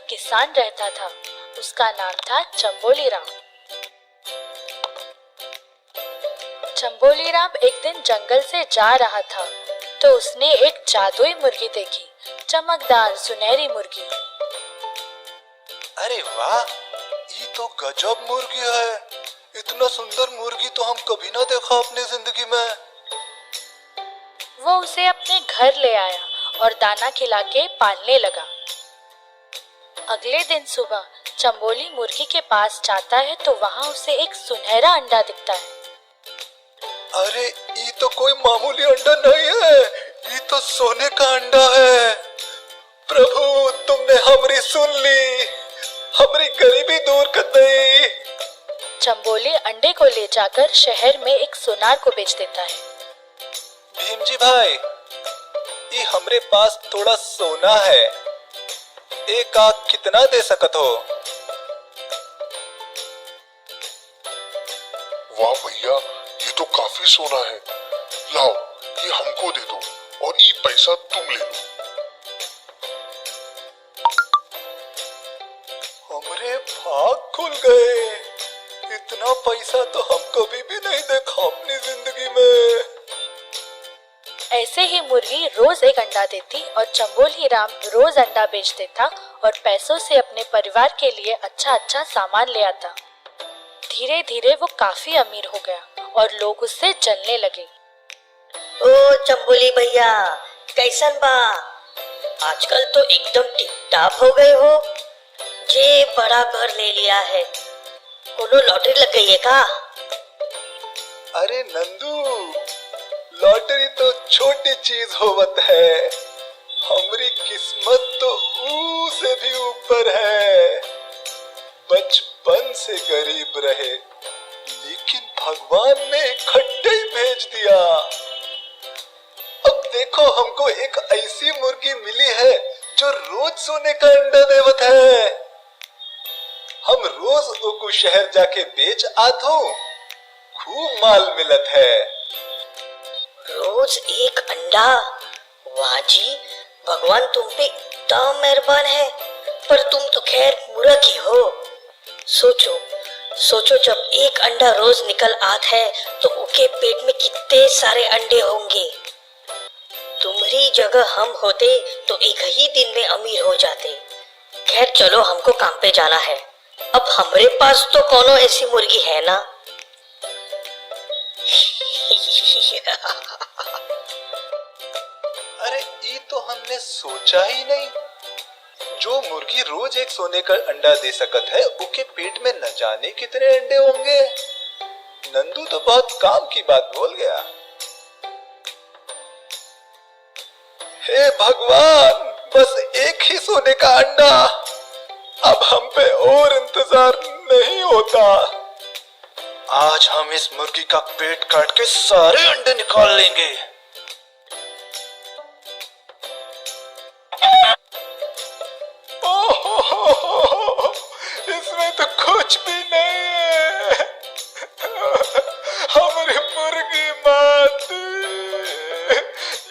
किसान रहता था। उसका नाम था चंबोली राम। चंबोली राम एक दिन जंगल से जा रहा था तो उसने एक जादुई मुर्गी देखी, चमकदार सुनहरी मुर्गी। अरे वाह, ये तो गजब मुर्गी है। इतना सुंदर मुर्गी तो हम कभी ना देखा अपनी जिंदगी में। वो उसे अपने घर ले आया और दाना खिला के पालने लगा। अगले दिन सुबह चंबोली मुर्गी के पास जाता है तो वहाँ उसे एक सुनहरा अंडा दिखता है। अरे ये तो कोई मामूली अंडा नहीं है, ये तो सोने का अंडा है। प्रभु, तुमने हमारी सुन ली, हमारी गरीबी दूर कर दी। चंबोली अंडे को ले जाकर शहर में एक सुनार को बेच देता है। भीम जी भाई, ये हमरे पास थोड़ा सोना है, एक आख कितना दे सकत हो? वाह भैया, ये तो काफी सोना है। लाओ, ये हमको दे दो और ये पैसा तुम ले लो। हमरे भाग खुल गए। इतना पैसा तो हम कभी भी नहीं देखा अपनी जिंदगी में। ऐसे ही मुर्गी रोज एक अंडा देती और चंबोली राम रोज अंडा बेच देता और पैसों से अपने परिवार के लिए अच्छा अच्छा सामान ले आता। धीरे धीरे वो काफी अमीर हो गया और लोग उससे जलने लगे। ओ चंबोली भैया, कैसन बा? आजकल तो एकदम टिप टाप हो गए हो। जे बड़ा घर ले लिया है, कोनो लॉटरी लग गई है का? अरे नंदू, लॉटरी तो छोटी चीज होवत है। हमारी किस्मत तो ऊ से भी ऊपर है। बचपन से गरीब रहे, लेकिन भगवान ने इकट्ठे ही भेज दिया। अब देखो, हमको एक ऐसी मुर्गी मिली है जो रोज सोने का अंडा देवत है। हम रोज उको शहर जाके बेच आतो, खूब माल मिलत है। रोज एक अंडा? वाह जी, भगवान तुम पे इतना मेहरबान है। पर तुम तो खैर मूर्ख ही हो। सोचो सोचो, जब एक अंडा रोज निकल आत है तो उनके पेट में कितने सारे अंडे होंगे। तुम्हारी जगह हम होते तो एक ही दिन में अमीर हो जाते। खैर चलो, हमको काम पे जाना है। अब हमारे पास तो कोनो ऐसी मुर्गी है ना। अरे ये तो हमने सोचा ही नहीं। जो मुर्गी रोज एक सोने का अंडा दे सकत है, उसके पेट में न जाने कितने अंडे होंगे। नंदू तो बहुत काम की बात बोल गया। हे भगवान, बस एक ही सोने का अंडा। अब हम पे और इंतजार नहीं होता। आज हम इस मुर्गी का पेट काट के सारे अंडे निकाल लेंगे। इसमें तो कुछ भी नहीं है। हमारी मुर्गी मात,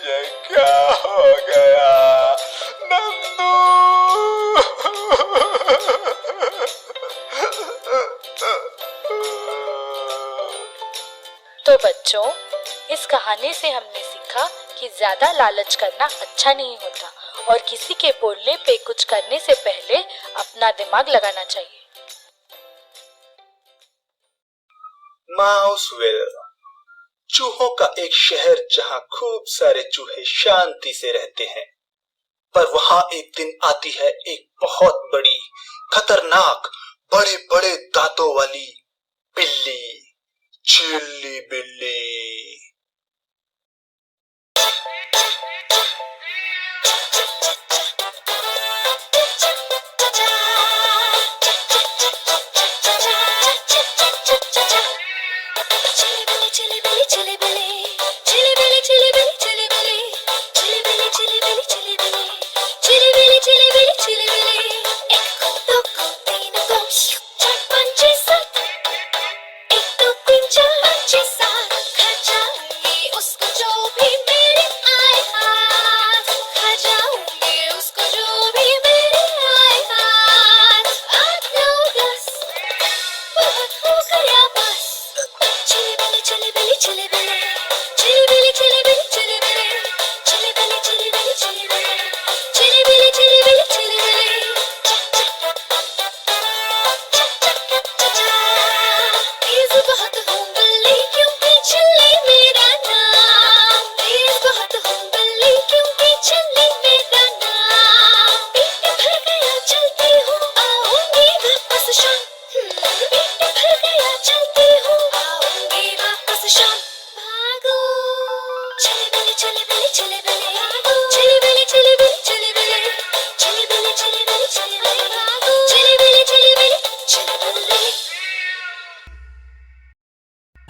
ये क्या हो गया? नंदू! तो बच्चों, इस कहानी से हमने सीखा कि ज्यादा लालच करना अच्छा नहीं होता और किसी के बोलने पे कुछ करने से पहले अपना दिमाग लगाना चाहिए। माउसविल, चूहों का एक शहर जहां खूब सारे चूहे शांति से रहते हैं। पर वहां एक दिन आती है एक बहुत बड़ी, खतरनाक, बड़े बड़े दांतों वाली बिल्ली, चिल्ली बिल्ली।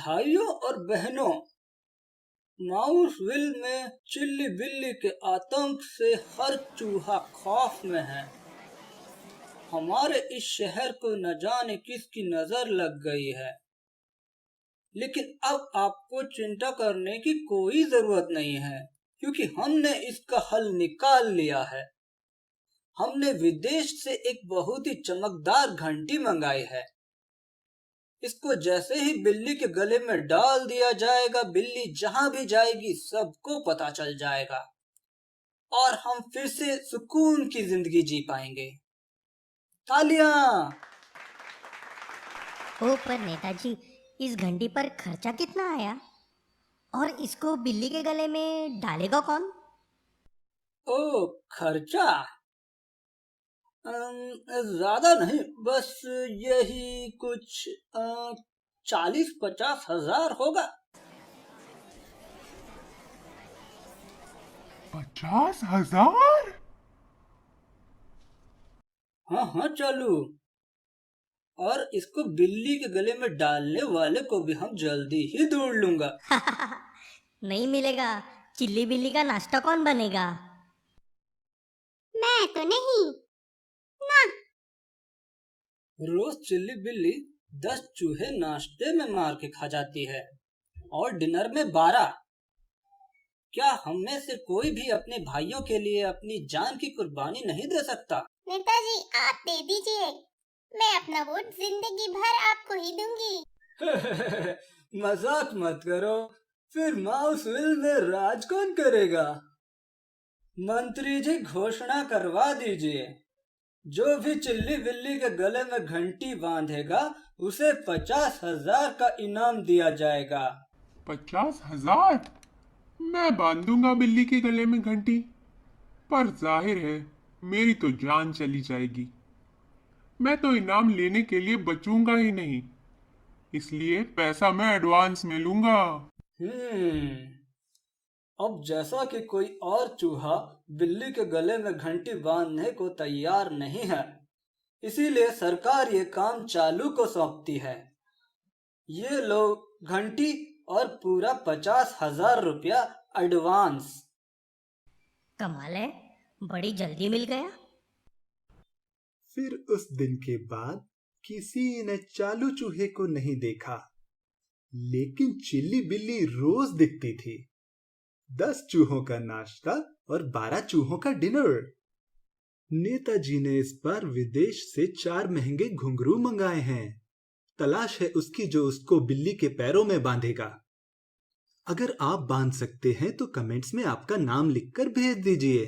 भाइयों और बहनों, माउसविल में चिल्ली बिल्ली के आतंक से हर चूहा खौफ में है। हमारे इस शहर को न जाने किसकी नजर लग गई है, लेकिन अब आपको चिंता करने की कोई जरूरत नहीं है, क्योंकि हमने इसका हल निकाल लिया है। हमने विदेश से एक बहुत ही चमकदार घंटी मंगाई है। इसको जैसे ही बिल्ली के गले में डाल दिया जाएगा, बिल्ली जहां भी जाएगी सबको पता चल जाएगा और हम फिर से सुकून की जिंदगी जी पाएंगे। तालियां! ओ पर नेताजी, इस घंटी पर खर्चा कितना आया और इसको बिल्ली के गले में डालेगा कौन? ओ खर्चा ज्यादा नहीं, बस यही कुछ 40-50 हजार होगा। 50,000? हाँ चलू। और इसको बिल्ली के गले में डालने वाले को भी हम जल्दी ही ढूंढ लूंगा। नहीं मिलेगा। चिल्ली बिल्ली का नाश्ता कौन बनेगा? मैं तो नहीं ना। रोज चिल्ली बिल्ली 10 चूहे नाश्ते में मार के खा जाती है और डिनर में 12। क्या हम में से कोई भी अपने भाइयों के लिए अपनी जान की कुर्बानी नहीं दे सकता? नेताजी, आप दे दीजिए, मैं अपना वोट जिंदगी भर आपको ही दूंगी। मजाक मत करो, फिर माउसविल में राज कौन करेगा? मंत्री जी घोषणा करवा दीजिए, जो भी चिल्ली बिल्ली के गले में घंटी बांधेगा उसे 50,000 का इनाम दिया जाएगा। 50,000? मैं बांधूंगा बिल्ली के गले में घंटी, पर जाहिर है मेरी तो जान चली जाएगी। मैं तो इनाम लेने के लिए बचूंगा ही नहीं, इसलिए पैसा मैं एडवांस में लूंगा। अब जैसा कि कोई और चूहा बिल्ली के गले में घंटी बांधने को तैयार नहीं है, इसीलिए सरकार ये काम चालू को सौंपती है। ये लो घंटी और पूरा 50,000 रुपया एडवांस। कमाल है, बड़ी जल्दी मिल गया। फिर उस दिन के बाद किसी ने चालू चूहे को नहीं देखा, लेकिन चिल्ली बिल्ली रोज दिखती थी। 10 चूहों का नाश्ता और 12 चूहों का डिनर। नेताजी ने इस बार विदेश से 4 महंगे घुंघरू मंगाए हैं। तलाश है उसकी जो उसको बिल्ली के पैरों में बांधेगा। अगर आप बांध सकते हैं तो कमेंट्स में आपका नाम लिखकर भेज दीजिए।